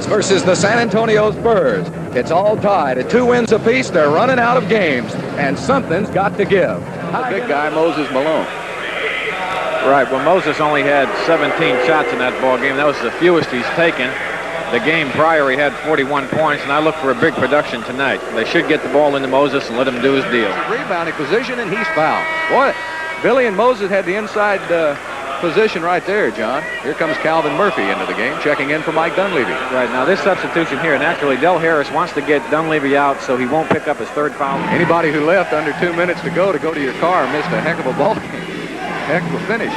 Versus the San Antonio Spurs. It's all tied at 2 wins apiece. They're running out of games, and something's got to give. The big guy, Moses Malone. Right, well, Moses only had 17 shots in that ball game. That was the fewest he's taken. The game prior, he had 41 points, and I look for a big production tonight. They should get the ball into Moses and let him do his deal. Rebounding position, and he's fouled. Boy, Billy and Moses had the inside position right there, John. Here comes Calvin Murphy into the game, checking in for Mike Dunleavy. Right, now this substitution here, naturally, Del Harris wants to get Dunleavy out so he won't pick up his third foul. Anybody who left under 2 minutes to go to your car missed a heck of a ball game. Heck of a finish.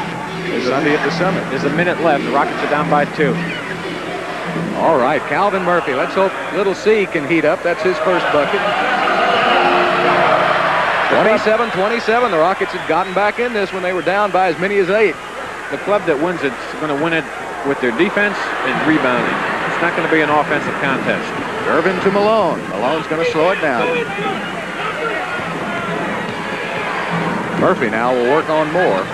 Sunday at the Summit. There's a minute left. The Rockets are down by 2. All right, Calvin Murphy. Let's hope Little C can heat up. That's his first bucket. 27-27. The Rockets had gotten back in this when they were down by as many as 8. The club that wins it's going to win it with their defense and rebounding. It's not going to be an offensive contest. Irvin to Malone. Malone's going to slow it down. Murphy now will work on Moore.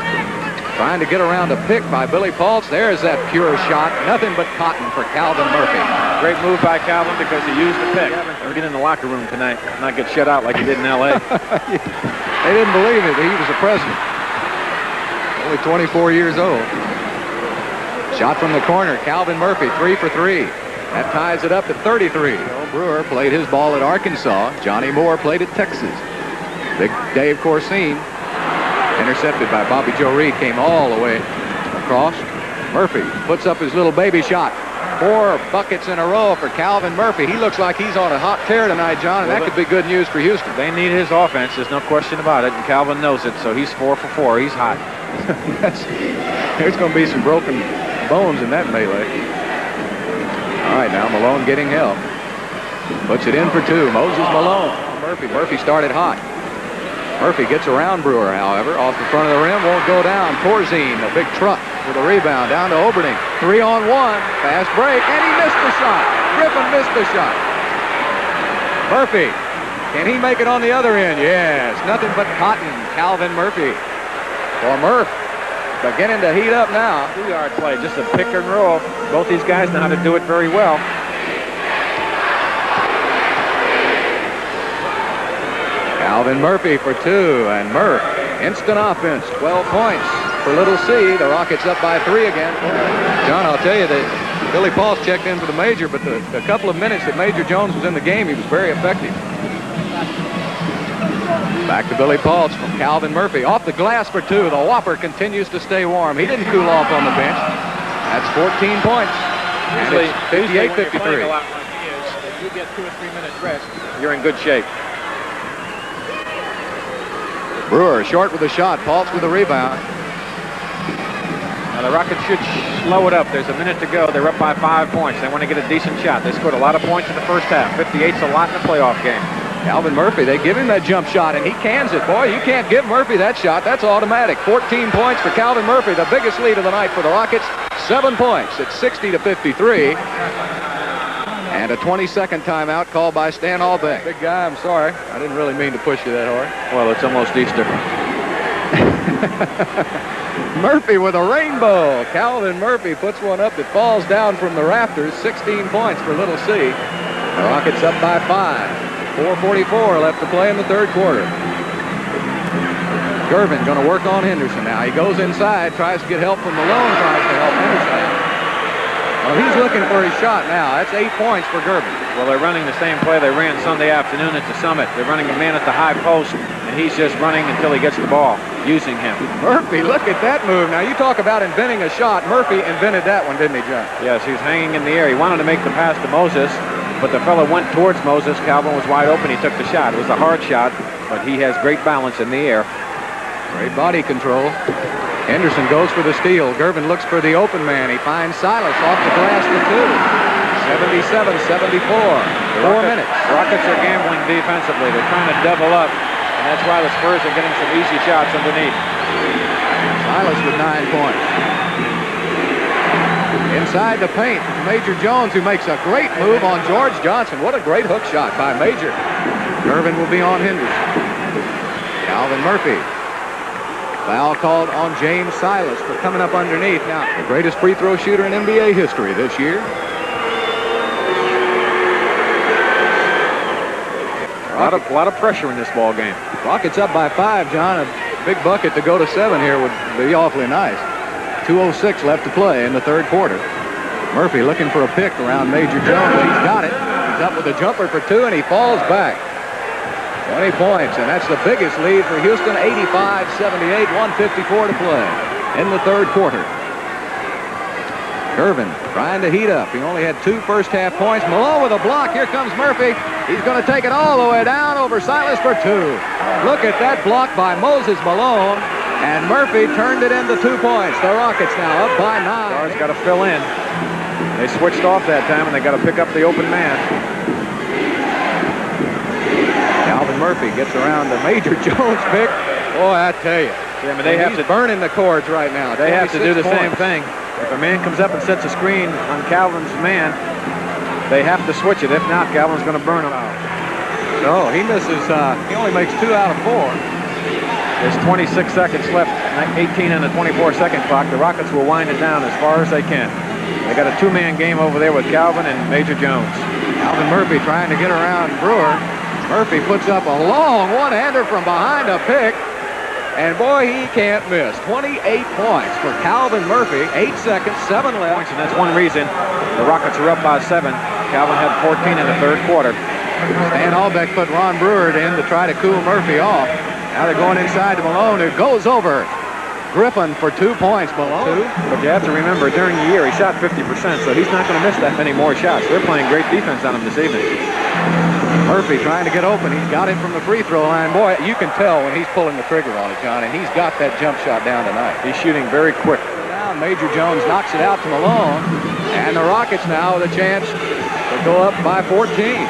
Trying to get around a pick by Billy Paultz. There's that pure shot. Nothing but cotton for Calvin Murphy. Great move by Calvin because he used the pick. We'll get in the locker room tonight, not get shut out like he did in L.A. They didn't believe it. He was a president. Only 24 years old. Shot from the corner. Calvin Murphy, 3 for 3. That ties it up at 33. Earl Brewer played his ball at Arkansas. Johnny Moore played at Texas. Big Dave Corsine, intercepted by Bobby Joe Reed, came all the way across. Murphy puts up his little baby shot. 4 buckets in a row for Calvin Murphy. He looks like he's on a hot tear tonight, John, and that could be good news for Houston. They need his offense. There's no question about it, and Calvin knows it, so he's 4 for 4. He's hot. There's going to be some broken bones in that melee. All right, now Malone getting help. Puts it in for 2. Moses Malone. Murphy started hot. Murphy gets around Brewer, however, off the front of the rim, won't go down. Porzine, a big truck with a rebound down to Oberding. 3-on-1, fast break, and he missed the shot. Griffin missed the shot. Murphy, can he make it on the other end? Yes, nothing but cotton. Calvin Murphy. For Murph, beginning to heat up now. 2-yard play, just a pick and roll. Both these guys know how to do it very well. Calvin Murphy for 2, and Murph, instant offense, 12 points for Little C. The Rockets up by 3 again. John, I'll tell you that Billy Paultz checked in for the Major, but the couple of minutes that Major Jones was in the game, he was very effective. Back to Billy Paultz from Calvin Murphy. Off the glass for 2. The Whopper continues to stay warm. He didn't cool off on the bench. That's 14 points. And it's 58-53. If you get 2 or 3 minutes rest, you're in good shape. Brewer short with a shot. Paultz with a rebound. Now the Rockets should slow it up. There's a minute to go. They're up by 5 points. They want to get a decent shot. They scored a lot of points in the first half. 58's a lot in a playoff game. Calvin Murphy, they give him that jump shot, and he cans it. Boy, you can't give Murphy that shot. That's automatic. 14 points for Calvin Murphy, the biggest lead of the night for the Rockets. 7 points. It's 60-53. And a 20-second timeout called by Stan Albank. Big guy, I'm sorry. I didn't really mean to push you that hard. Well, it's almost Easter. Murphy with a rainbow. Calvin Murphy puts one up that falls down from the rafters. 16 points for Little C. The Rockets up by 5. 4:44 left to play in the third quarter. Gervin going to work on Henderson now. He goes inside, tries to get help from Malone, tries to help Henderson. Well, he's looking for his shot now. That's 8 points for Gervin. Well, they're running the same play they ran Sunday afternoon at the Summit. They're running a man at the high post, and he's just running until he gets the ball, using him. Murphy, look at that move. Now, you talk about inventing a shot. Murphy invented that one, didn't he, John? Yes, he was hanging in the air. He wanted to make the pass to Moses, but the fellow went towards Moses. Calvin was wide open. He took the shot. It was a hard shot, but he has great balance in the air. Great body control. Henderson goes for the steal. Gervin looks for the open man. He finds Silas off the glass for 2. 77-74. 4 minutes. Rockets are gambling defensively. They're trying to double up, and that's why the Spurs are getting some easy shots underneath. Silas with 9 points. Inside the paint, Major Jones, who makes a great move on George Johnson. What a great hook shot by Major. Gervin will be on Henderson. Calvin Murphy. Foul called on James Silas for coming up underneath. Now, the greatest free throw shooter in NBA history this year. Rockets. A lot of pressure in this ball game. Rockets up by 5, John. A big bucket to go to 7 here would be awfully nice. 2:06 left to play in the third quarter. Murphy looking for a pick around Major Jones. He's got it. He's up with a jumper for 2, and he falls back. 20 points, and that's the biggest lead for Houston. 85-78, 1:54 to play in the third quarter. Gervin trying to heat up. He only had 2 first-half points. Malone with a block. Here comes Murphy. He's going to take it all the way down over Silas for 2. Look at that block by Moses Malone, and Murphy turned it into 2 points. The Rockets now up by 9. Stars got to fill in. They switched off that time, and they got to pick up the open man. Calvin Murphy gets around the Major Jones pick. Boy, I tell you. Yeah, I mean, they have to burning the cords right now. They have to do the same points. thing. If a man comes up and sets a screen on Calvin's man, they have to switch it. If not, Calvin's going to burn him out. No, he misses. He only makes 2 out of 4. There's 26 seconds left, 18 on the 24-second clock. The Rockets will wind it down as far as they can. They got a 2-man game over there with Calvin and Major Jones. Calvin Murphy trying to get around Brewer. Murphy puts up a long one-hander from behind a pick. And boy, he can't miss. 28 points for Calvin Murphy. 8 seconds, 7 left. And that's one reason the Rockets are up by 7. Calvin had 14 in the third quarter. Stan Albeck put Ron Brewer in to try to cool Murphy off. Now they're going inside to Malone, who goes over Griffin for 2 points. Malone. 2. But you have to remember, during the year, he shot 50%, so he's not going to miss that many more shots. They're playing great defense on him this evening. Murphy trying to get open. He's got it from the free throw line. Boy, you can tell when he's pulling the trigger on it, John, and he's got that jump shot down tonight. He's shooting very quick. Now Major Jones knocks it out to Malone, and the Rockets now with a chance to go up by 14.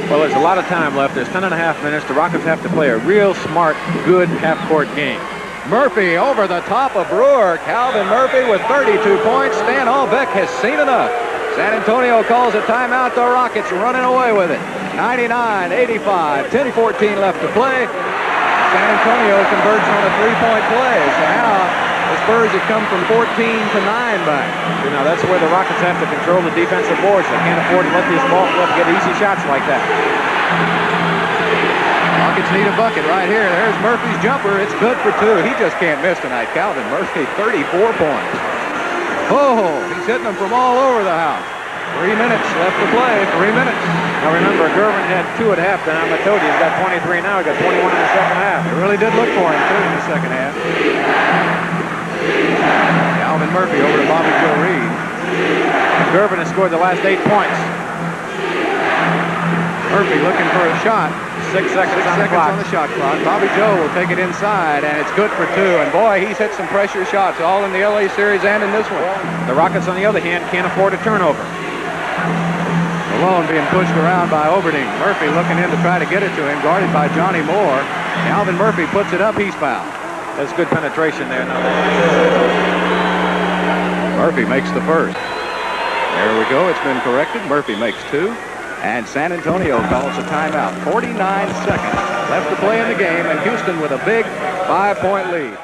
Well, there's a lot of time left. There's 10.5 minutes. The Rockets have to play a real smart, good half-court game. Murphy over the top of Brewer. Calvin Murphy with 32 points. Stan Albeck has seen enough. San Antonio calls a timeout. The Rockets running away with it. 99-85, 10-14 left to play. San Antonio converts on a 3-point play. So now the Spurs have come from 14 to 9 back. Now that's where the Rockets have to control the defensive boards. They can't afford to let this ball club get easy shots like that. Rockets need a bucket right here. There's Murphy's jumper. It's good for 2. He just can't miss tonight. Calvin Murphy, 34 points. Oh, he's hitting them from all over the house. 3 minutes left to play. 3 minutes. Now remember, Gervin had 2 at halftime. I told you he's got 23 now. He got 21 in the second half. It really did look for him, too, in the second half. Calvin Murphy over to Bobby Joe Reed. Gervin has scored the last 8 points. Murphy looking for a shot. 6 seconds on the shot clock. Bobby Joe will take it inside, and it's good for 2. And boy, he's hit some pressure shots, all in the LA series and in this one. The Rockets, on the other hand, can't afford a turnover. Malone being pushed around by Oberding. Murphy looking in to try to get it to him, guarded by Johnny Moore. Calvin Murphy puts it up. He's fouled. That's good penetration there. Murphy makes the first. There we go. It's been corrected. Murphy makes 2. And San Antonio calls a timeout. 49 seconds left to play in the game, and Houston with a big 5-point lead.